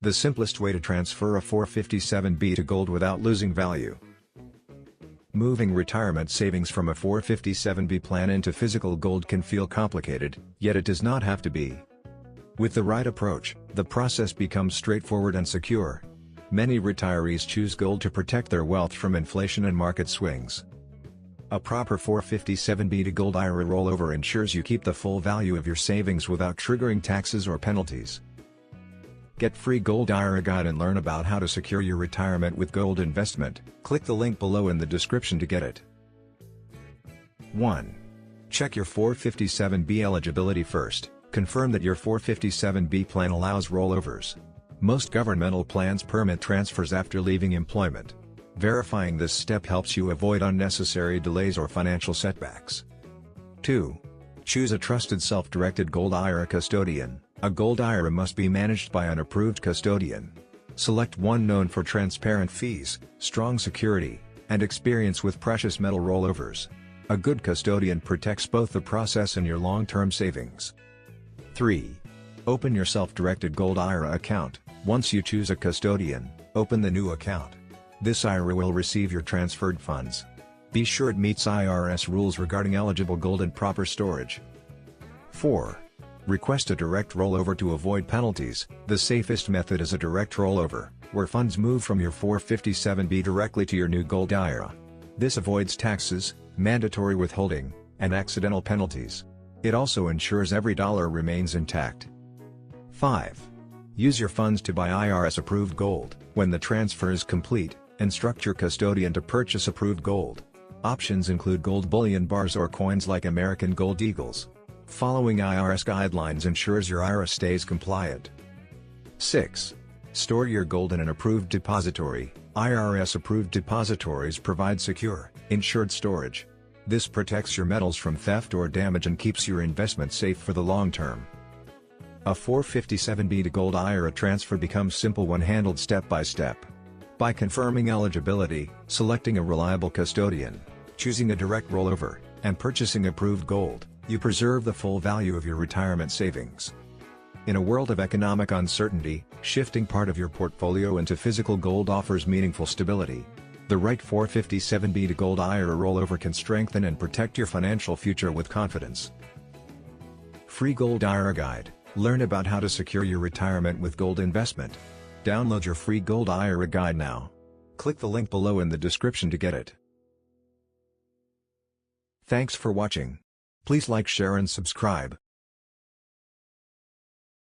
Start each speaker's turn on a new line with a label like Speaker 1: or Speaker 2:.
Speaker 1: the simplest way to transfer a 457b to gold without losing value. Moving retirement savings from a 457b plan into physical gold can feel complicated, yet it does not have to be. With the right approach, the process becomes straightforward and secure. Many retirees choose gold to protect their wealth from inflation and market swings. A proper 457b to Gold IRA rollover ensures you keep the full value of your savings without triggering taxes or penalties. Get free Gold IRA guide and learn about how to secure your retirement with gold investment. Click the link below in the description to get it. 1. Check your 457b eligibility first. Confirm that your 457b plan allows rollovers. Most governmental plans permit transfers after leaving employment. Verifying this step helps you avoid unnecessary delays or financial setbacks. 2. Choose a trusted self-directed Gold IRA custodian. A Gold IRA must be managed by an approved custodian. Select one known for transparent fees, strong security, and experience with precious metal rollovers. A good custodian protects both the process and your long-term savings. 3. Open your self-directed Gold IRA account. Once you choose a custodian, open the new account. This IRA will receive your transferred funds. Be sure it meets IRS rules regarding eligible gold and proper storage. 4. Request a direct rollover to avoid penalties. The safest method is a direct rollover, where funds move from your 457b directly to your new Gold IRA. This avoids taxes, mandatory withholding, and accidental penalties. It also ensures every dollar remains intact. 5. Use your funds to buy IRS-approved gold. When the transfer is complete, instruct your custodian to purchase approved gold. Options include gold bullion bars or coins like American Gold Eagles. Following IRS guidelines ensures your IRA stays compliant. 6. Store your gold in an approved depository. IRS-approved depositories provide secure, insured storage. This protects your metals from theft or damage and keeps your investment safe for the long term. A 457b to Gold IRA transfer becomes simple when handled step by step. By confirming eligibility, selecting a reliable custodian, choosing a direct rollover, and purchasing approved gold, you preserve the full value of your retirement savings. In a world of economic uncertainty, shifting part of your portfolio into physical gold offers meaningful stability. The right 457b to Gold IRA rollover can strengthen and protect your financial future with confidence. Free Gold IRA Guide. Learn about how to secure your retirement with gold investment. Download your free Gold IRA Guide now. Click the link below in the description to get it. Thanks for watching. Please like, share and subscribe.